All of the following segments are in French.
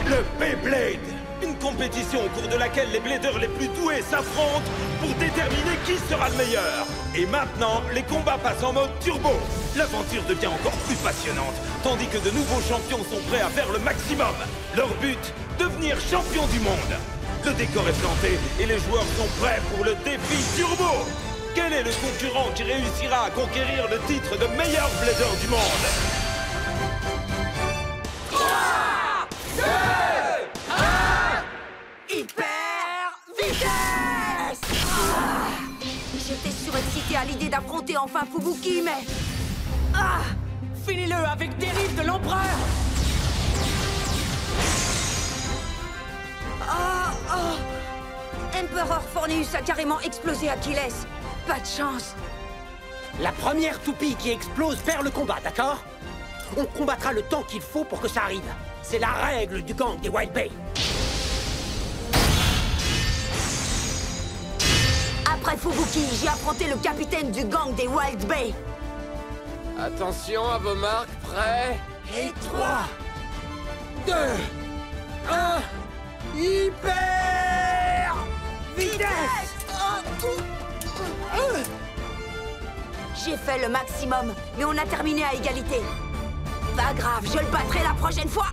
le Beyblade. Une compétition au cours de laquelle les bladers les plus doués s'affrontent pour déterminer qui sera le meilleur. Et maintenant, les combats passent en mode turbo. L'aventure devient encore plus passionnante, tandis que de nouveaux champions sont prêts à faire le maximum. Leur but, devenir champion du monde. Le décor est planté et les joueurs sont prêts pour le défi turbo. Quel est le concurrent qui réussira à conquérir le titre de meilleur blader du monde? 3, 2, 1, hyper vitesse! J'étais surexcitée à l'idée d'affronter enfin Fubuki, mais... Finis-le avec dérive de l'empereur! Emperor Forneus a carrément explosé Achilles. Pas de chance. La première toupie qui explose perd le combat, d'accord? On combattra le temps qu'il faut pour que ça arrive. C'est la règle du gang des Wild Bay. Après Fubuki, j'ai affronté le capitaine du gang des Wild Bay. Attention à vos marques, prêts? Et 3, 2, 1, hyper vitesse! J'ai fait le maximum, mais on a terminé à égalité. Pas grave, je le battrai la prochaine fois.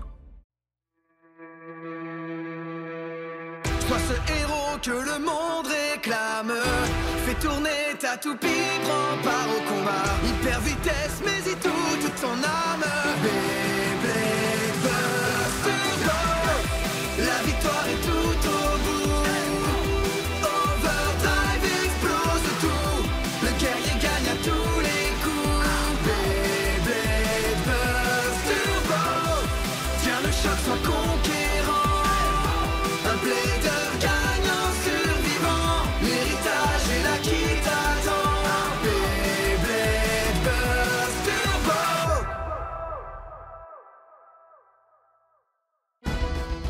Sois ce héros que le monde réclame. Fais tourner ta toupie, prends part au combat. Hyper vitesse, mais y tout, toute ton âme. Beyblade Burst Turbo, la victoire est tout au bout. Overdrive explose tout. Le guerrier gagne à tous les coups. Beyblade Burst Turbo, tiens le choc, sois conquérant. Un blader gagnant survivant, l'héritage est là qui t'attend. Beyblade Burst Turbo.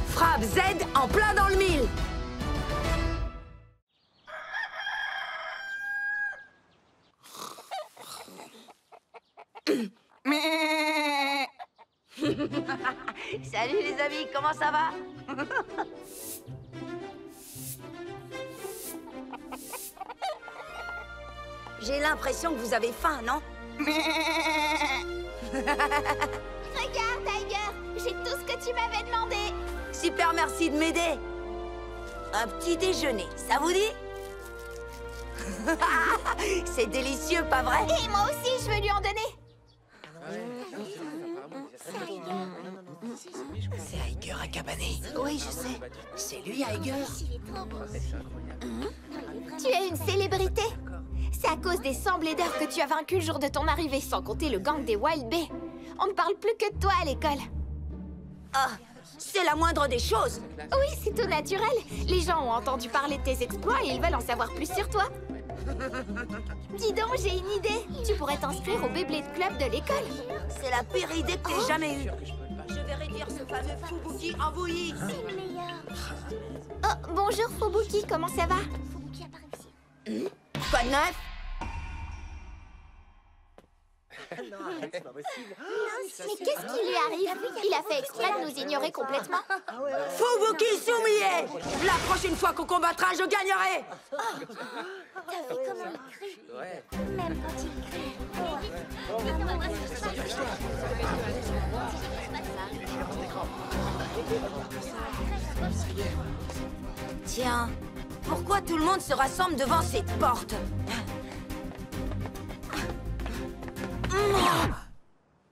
Frappe Z en plein dans le mille. Salut les amis, comment ça va? J'ai l'impression que vous avez faim, non? Regarde, Tiger, j'ai tout ce que tu m'avais demandé. Super, merci de m'aider. Un petit déjeuner, ça vous dit? C'est délicieux, pas vrai? Et moi aussi, je veux lui en donner. C'est Iger Akabané. Oui, je sais. C'est lui, Iger. Tu es une célébrité. C'est à cause des 100 bladers que tu as vaincu le jour de ton arrivée, sans compter le gang des Wild Bay. On ne parle plus que de toi à l'école. Ah, c'est la moindre des choses. Oui, c'est tout naturel. Les gens ont entendu parler de tes exploits et ils veulent en savoir plus sur toi. Dis donc, j'ai une idée. Tu pourrais t'inscrire au Beyblade Club de l'école. C'est la pire idée que t'aies jamais eue. Je vais réduire ce fameux Fubuki en bouillie. Oh, bonjour Fubuki, comment ça va? Quoi de neuf? Mais qu'est-ce qui lui arrive? Il a fait exprès de nous ignorer complètement. Fubuki Sumié! La prochaine fois qu'on combattra, je gagnerai! T'as vu comment il crie? Même quand il crie. Tiens, pourquoi tout le monde se rassemble devant cette porte?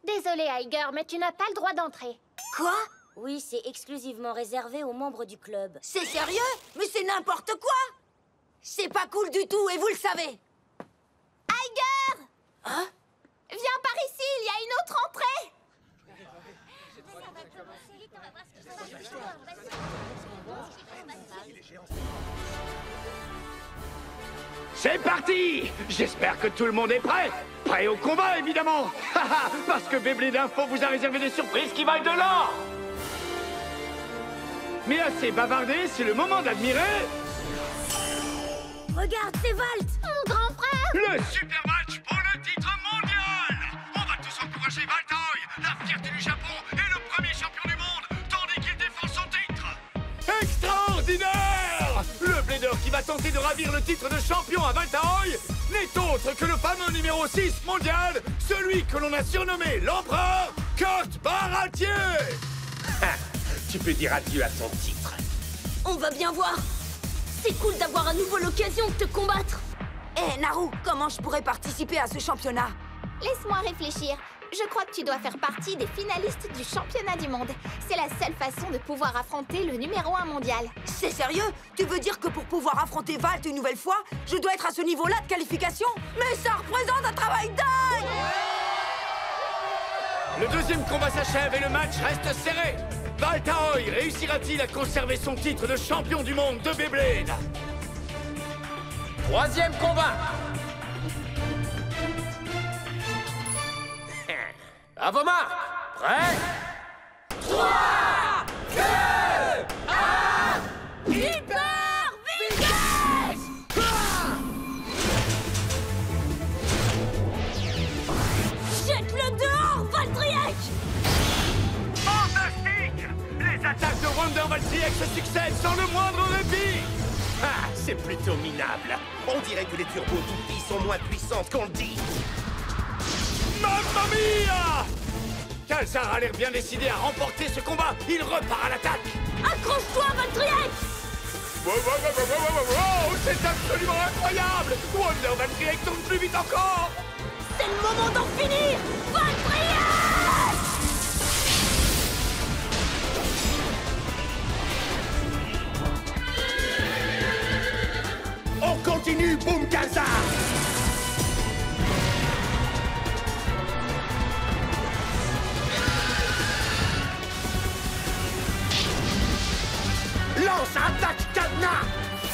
Désolée, Iger, mais tu n'as pas le droit d'entrer. Quoi? Oui, c'est exclusivement réservé aux membres du club. C'est sérieux? Mais c'est n'importe quoi! C'est pas cool du tout, et vous le savez! Iger! Hein? Viens par ici, il y a une autre entrée! C'est parti! J'espère que tout le monde est prêt! Prêt au combat, évidemment! Parce que Beyblade Info vous a réservé des surprises qui valent de l'or! Mais assez bavardé, c'est le moment d'admirer... Regarde, c'est Valt! Mon grand frère! Le super match pour le titre mondial! On va tous encourager Valtoy, la fierté du Japon et le premier champion du monde, tandis qu'il défend son extraordinaire! Le Blader qui va tenter de ravir le titre de champion à Valtaoy n'est autre que le fameux numéro 6 mondial, celui que l'on a surnommé l'Empereur Kurt Baratier. Tu peux dire adieu à ton titre. On va bien voir. C'est cool d'avoir à nouveau l'occasion de te combattre. Eh, Naru, comment je pourrais participer à ce championnat? Laisse-moi réfléchir. Je crois que tu dois faire partie des finalistes du championnat du monde. C'est la seule façon de pouvoir affronter le numéro 1 mondial. C'est sérieux? Tu veux dire que pour pouvoir affronter Valt une nouvelle fois, je dois être à ce niveau-là de qualification? Mais ça représente un travail dingue! Le deuxième combat s'achève et le match reste serré. Valtaoy réussira-t-il à conserver son titre de champion du monde de Beyblade? Troisième combat. À vos marques. Prêt? 3, 2, 1, hyper vitesse! Jette-le dehors, Valtriek! Fantastique! Les attaques de Wonder Valtriek se succèdent sans le moindre répit! Ah, c'est plutôt minable. On dirait que les turbos toupies sont moins puissantes qu'on le dit. Mamma mia! Kalsar a l'air bien décidé à remporter ce combat. Il repart à l'attaque. Accroche-toi, Valtriek! Wow, c'est absolument incroyable! Wonder Valtriek tourne plus vite encore! C'est le moment d'en finir! Valtriek! On continue, Boom Kalsar! Lance attaque cadenas!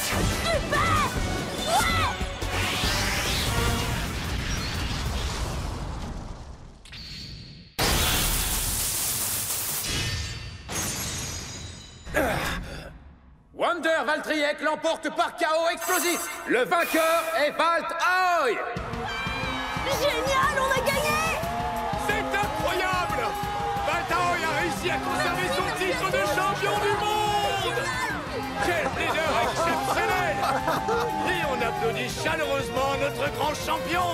Super! Ouais! Wonder Valtriek l'emporte par KO explosif. Le vainqueur est Valtaoy. Génial, on a gagné! C'est incroyable! Valtaoy a réussi à conserver son titre de champion du monde! Quel leader exceptionnel! Et on applaudit chaleureusement notre grand champion!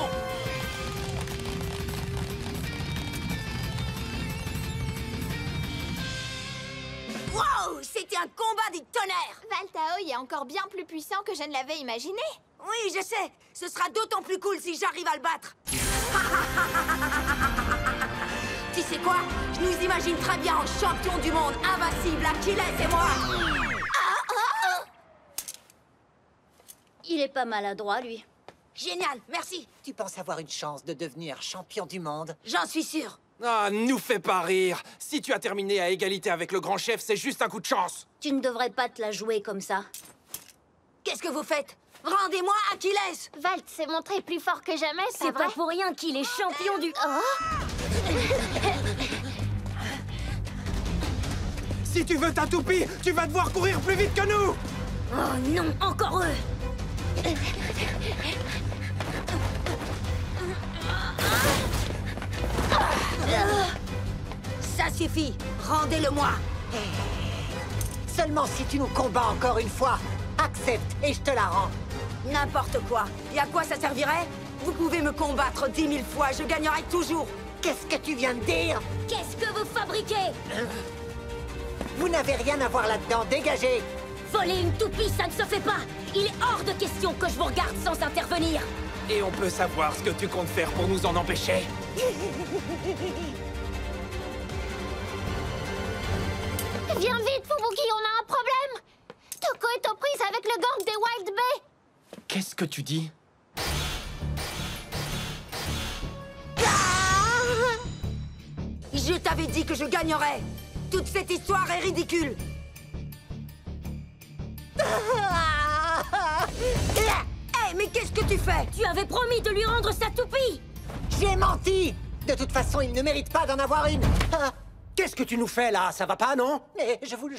Wow, c'était un combat du tonnerre! Valtaoy est encore bien plus puissant que je ne l'avais imaginé. Oui, je sais. Ce sera d'autant plus cool si j'arrive à le battre. Tu sais quoi? Je nous imagine très bien en champion du monde, invincible, Achilles et moi. Il est pas maladroit, lui. Génial, merci. Tu penses avoir une chance de devenir champion du monde? J'en suis sûre. Ah, nous fais pas rire. Si tu as terminé à égalité avec le grand chef, c'est juste un coup de chance. Tu ne devrais pas te la jouer comme ça. Qu'est-ce que vous faites? Rendez-moi Achilles! Valt s'est montré plus fort que jamais, C'est pas pour rien qu'il est champion du... Si tu veux ta toupie, tu vas devoir courir plus vite que nous. Oh non, encore eux! Ça suffit, rendez-le-moi. Seulement si tu nous combats encore une fois, accepte et je te la rends. N'importe quoi. Et à quoi ça servirait? Vous pouvez me combattre 10 000 fois, je gagnerai toujours. Qu'est-ce que tu viens de dire? Qu'est-ce que vous fabriquez? Vous n'avez rien à voir là-dedans, dégagez! Voler une toupie, ça ne se fait pas! Il est hors de question que je vous regarde sans intervenir! Et on peut savoir ce que tu comptes faire pour nous en empêcher? Viens vite, Fubuki, on a un problème! Toko est aux prises avec le gang des Wild Bay! Qu'est-ce que tu dis? Je t'avais dit que je gagnerais. Toute cette histoire est ridicule. Hé, mais qu'est-ce que tu fais? Tu avais promis de lui rendre sa toupie! J'ai menti! De toute façon, il ne mérite pas d'en avoir une. Ah, Qu'est-ce que tu nous fais, là? Ça va pas, non? mais je voulais...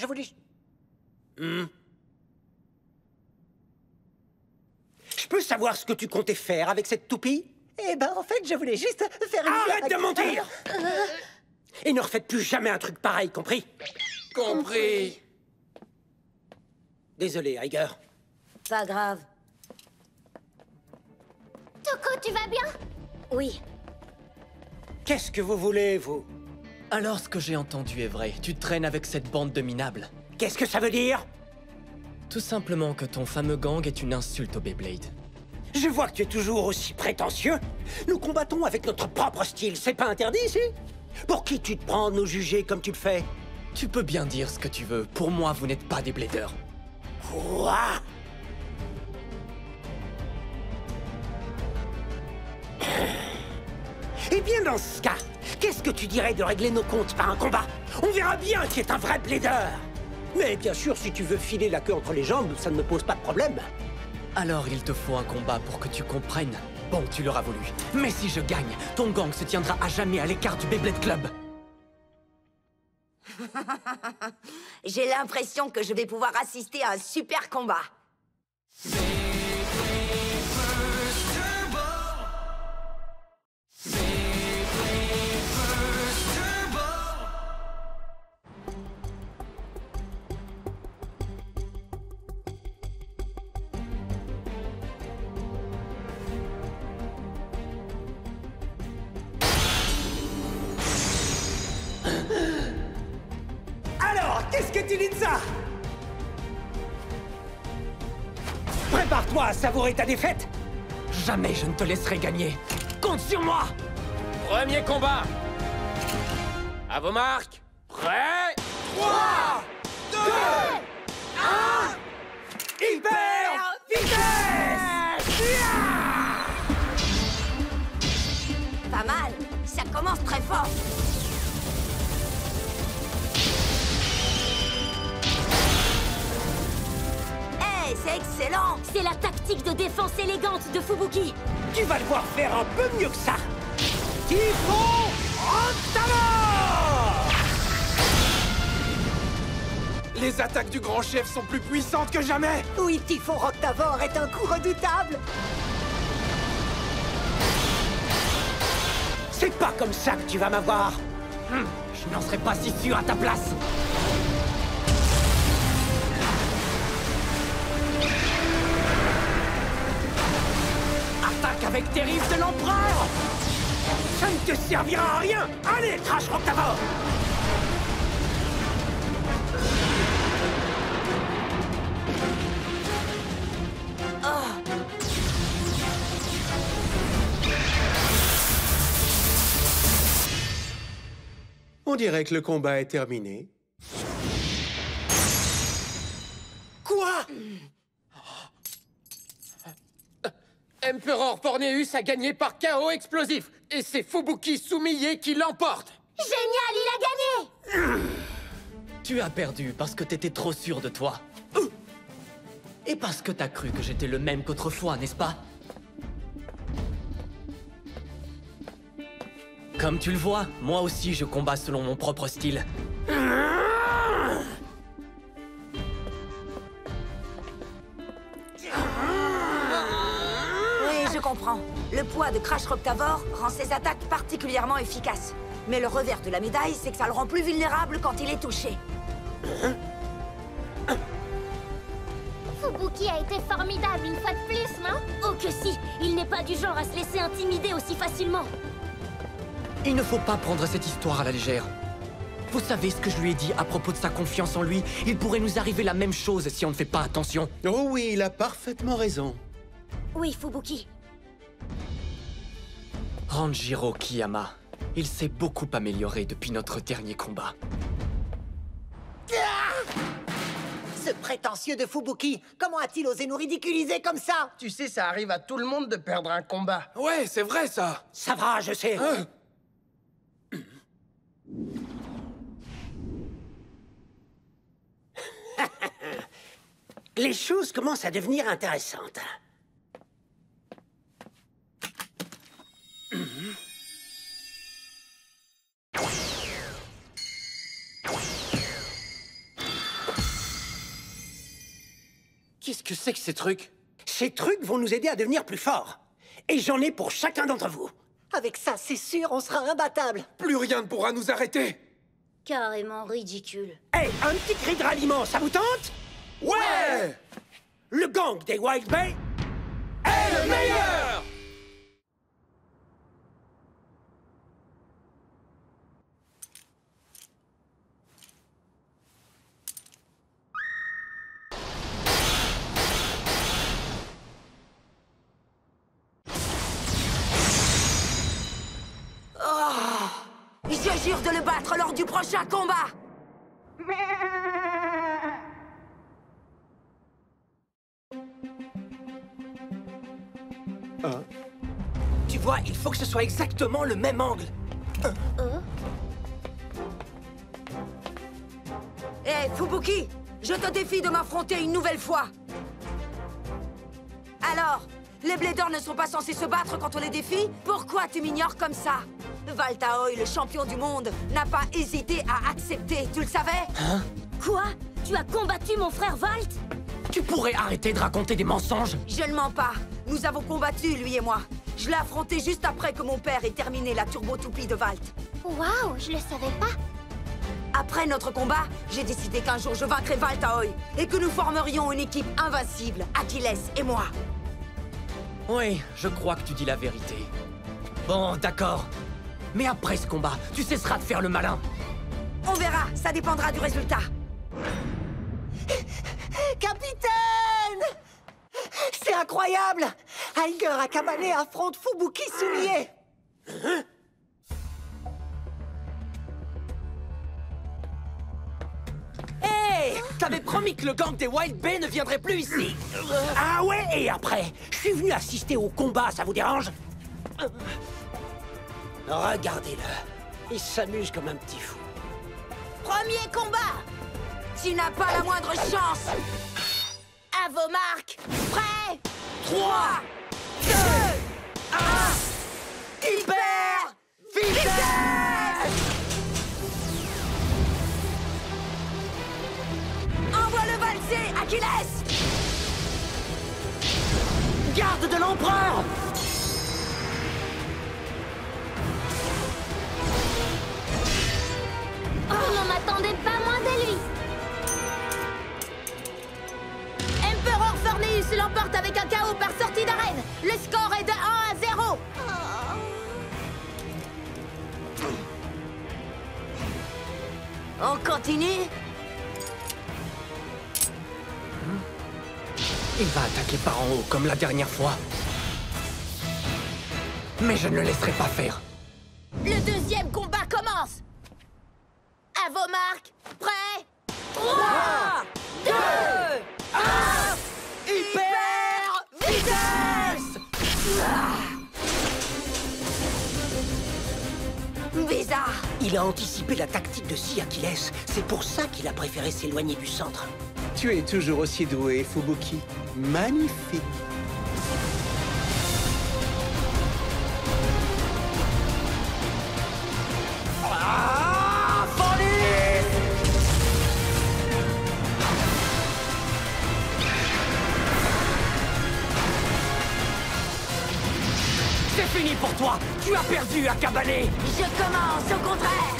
Je peux savoir ce que tu comptais faire avec cette toupie? Eh ben, en fait, je voulais juste faire une... Arrête de mentir! Et ne refaites plus jamais un truc pareil, compris? Compris. Désolé, Riger. Pas grave. Toko, tu vas bien? Oui. Qu'est-ce que vous voulez, vous? Alors ce que j'ai entendu est vrai. Tu traînes avec cette bande de minables. Qu'est-ce que ça veut dire? Tout simplement que ton fameux gang est une insulte au Beyblade. Je vois que tu es toujours aussi prétentieux. Nous combattons avec notre propre style. C'est pas interdit, ici? Pour qui tu te prends de nous juger comme tu le fais? Tu peux bien dire ce que tu veux. Pour moi, vous n'êtes pas des bladers. Quoi? Eh bien, dans ce cas, qu'est-ce que tu dirais de régler nos comptes par un combat? On verra bien qui est un vrai blader. Mais bien sûr, si tu veux filer la queue entre les jambes, ça ne me pose pas de problème. Alors il te faut un combat pour que tu comprennes. Bon, tu l'auras voulu. Mais si je gagne, ton gang se tiendra à jamais à l'écart du Beyblade Club. J'ai l'impression que je vais pouvoir assister à un super combat. Alors, qu'est-ce que tu dis de ça? Prépare-toi à savourer ta défaite. Jamais je ne te laisserai gagner. Compte sur moi. Premier combat. À vos marques. Prêt? 3, 2, 1... Hyper vitesse! Pas mal, ça commence très fort. Hey, c'est excellent. C'est la tactique de défense élégante de Fubuki. Tu vas devoir faire un peu mieux que ça. Typhon Octavor! Les attaques du grand chef sont plus puissantes que jamais. Oui, Typhon Octavor est un coup redoutable. C'est pas comme ça que tu vas m'avoir. Je n'en serais pas si sûr à ta place. Attaque avec tes rives de l'empereur. Ça ne te servira à rien. Allez, Crash Octavor! On dirait que le combat est terminé. Quoi? Emperor Porneus a gagné par chaos explosif. Et c'est Fubuki Sumiye qui l'emporte. Génial, il a gagné! Tu as perdu parce que t'étais trop sûr de toi. Et parce que t'as cru que j'étais le même qu'autrefois, n'est-ce pas? Comme tu le vois, moi aussi je combats selon mon propre style. Oui, je comprends. Le poids de Crash Octavor rend ses attaques particulièrement efficaces. Mais le revers de la médaille, c'est que ça le rend plus vulnérable quand il est touché. Fubuki a été formidable une fois de plus, non? Oh que si, il n'est pas du genre à se laisser intimider aussi facilement. Il ne faut pas prendre cette histoire à la légère. Vous savez ce que je lui ai dit à propos de sa confiance en lui? Il pourrait nous arriver la même chose si on ne fait pas attention. Oh oui, il a parfaitement raison. Oui, Fubuki. Ranjiro Kiyama, il s'est beaucoup amélioré depuis notre dernier combat. Ce prétentieux de Fubuki, comment a-t-il osé nous ridiculiser comme ça? Tu sais, ça arrive à tout le monde de perdre un combat. Ouais, c'est vrai ça. Ça va, je sais. Les choses commencent à devenir intéressantes. Qu'est-ce que c'est que ces trucs? Ces trucs vont nous aider à devenir plus forts. Et j'en ai pour chacun d'entre vous. Avec ça, c'est sûr, on sera imbattable. Plus rien ne pourra nous arrêter. Carrément ridicule. Hey, un petit cri de ralliement, ça vous tente? Ouais! Le gang des Wild Bay est le meilleur! Je jure de le battre lors du prochain combat! Tu vois, il faut que ce soit exactement le même angle. Hé, Fubuki, je te défie de m'affronter une nouvelle fois. Alors, les Bladers ne sont pas censés se battre quand on les défie? Pourquoi tu m'ignores comme ça? Valtaoi, le champion du monde, n'a pas hésité à accepter, tu le savais? Hein? Quoi? Tu as combattu mon frère Valt? Tu pourrais arrêter de raconter des mensonges? Je ne mens pas. Nous avons combattu, lui et moi. Je l'ai affronté juste après que mon père ait terminé la turbo-toupie de Valt. Waouh, je le savais pas. Après notre combat, j'ai décidé qu'un jour je vaincrais Valtaoi et que nous formerions une équipe invincible, Achilles et moi. Oui, je crois que tu dis la vérité. Bon, d'accord. Mais après ce combat, tu cesseras de faire le malin. On verra, ça dépendra du résultat. Capitaine! C'est incroyable! Aiger Akabane affronte Fubuki Soulier! Hé! T'avais promis que le gang des Wild Bay ne viendrait plus ici! Ah ouais? Et après? Je suis venu assister au combat, ça vous dérange? Regardez-le. Il s'amuse comme un petit fou. Premier combat! Tu n'as pas la moindre chance! À vos marques! Prêt! 3, 2, 1... Hyper vitesse! Envoie-le valser, Achilles! Garde de l'empereur! On n'en attendait pas moins de lui. Emperor Forneus l'emporte avec un KO par sortie d'arène. Le score est de 1-0. On continue? Il va attaquer par en haut comme la dernière fois. Mais je ne le laisserai pas faire. Le deuxième combat commence. À vos marques, prêt? 3, 2, 1... Hyper vitesse! Bizarre. Il a anticipé la tactique de Si Achilles. C'est pour ça qu'il a préféré s'éloigner du centre. Tu es toujours aussi doué, Fubuki. Magnifique. C'est fini pour toi! Tu as perdu, Akabane! Je commence au contraire.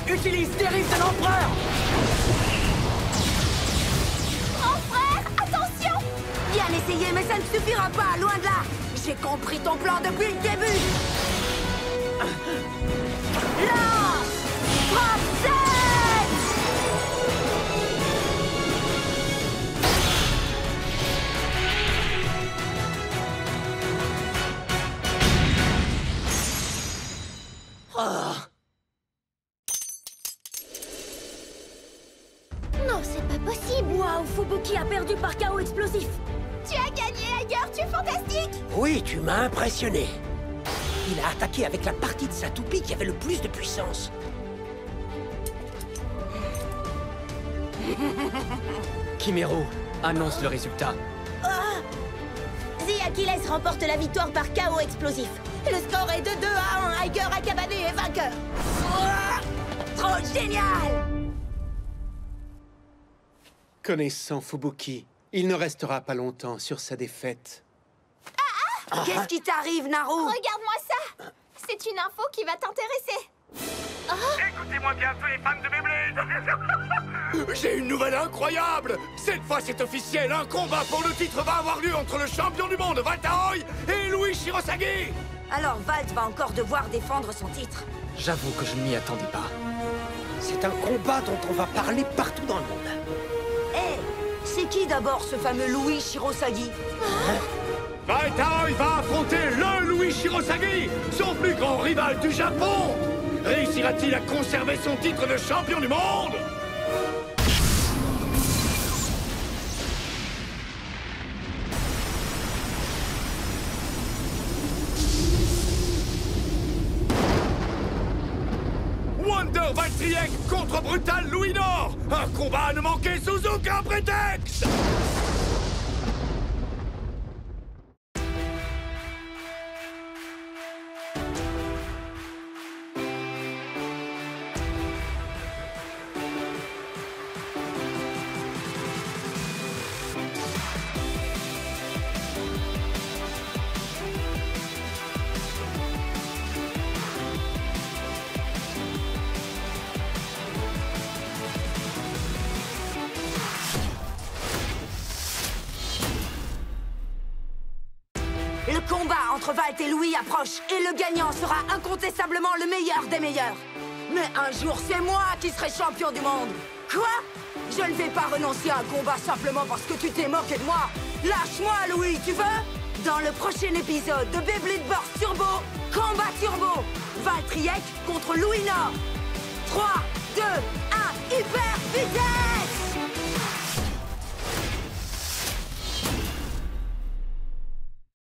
Utilise dérive de l'empereur! Mon frère, attention! Bien essayé, mais ça ne suffira pas, loin de là. J'ai compris ton plan depuis le début. Lance! Frappe sec! Oh. Non, c'est pas possible. Waouh, Fubuki a perdu par KO explosif. Tu as gagné, Aiger, tu es fantastique. Oui, tu m'as impressionné. Il a attaqué avec la partie de sa toupie qui avait le plus de puissance. Kimero, annonce le résultat. Achilles remporte la victoire par KO explosif. Le score est de 2-1. Iger Akabane est vainqueur. Ouah, trop génial! Connaissant Fubuki, il ne restera pas longtemps sur sa défaite. Qu'est-ce qui t'arrive, Naru? Regarde-moi ça! C'est une info qui va t'intéresser. Écoutez-moi bien, tous les fans de Beyblade. J'ai une nouvelle incroyable. Cette fois, c'est officiel. Un combat pour le titre va avoir lieu entre le champion du monde, Valtaoi, et Louis Shirosagi. Alors Valt va encore devoir défendre son titre. J'avoue que je ne m'y attendais pas. C'est un combat dont on va parler partout dans le monde. Hé, c'est qui d'abord ce fameux Louis Shirosagi? Valtaoi va affronter le Louis Shirosagi, son plus grand rival du Japon. Réussira-t-il à conserver son titre de champion du monde? Wonder Valtriek contre Brutal Louis Nord. Un combat à ne manquer sous aucun prétexte. Le combat entre Valt et Louis approche et le gagnant sera incontestablement le meilleur des meilleurs. Mais un jour, c'est moi qui serai champion du monde. Quoi? Je ne vais pas renoncer à un combat simplement parce que tu t'es moqué de moi. Lâche-moi, Louis, tu veux? Dans le prochain épisode de Beyblade Burst Turbo, combat turbo, Valtriek contre Louis Nord. 3, 2, 1, hyper vitesse!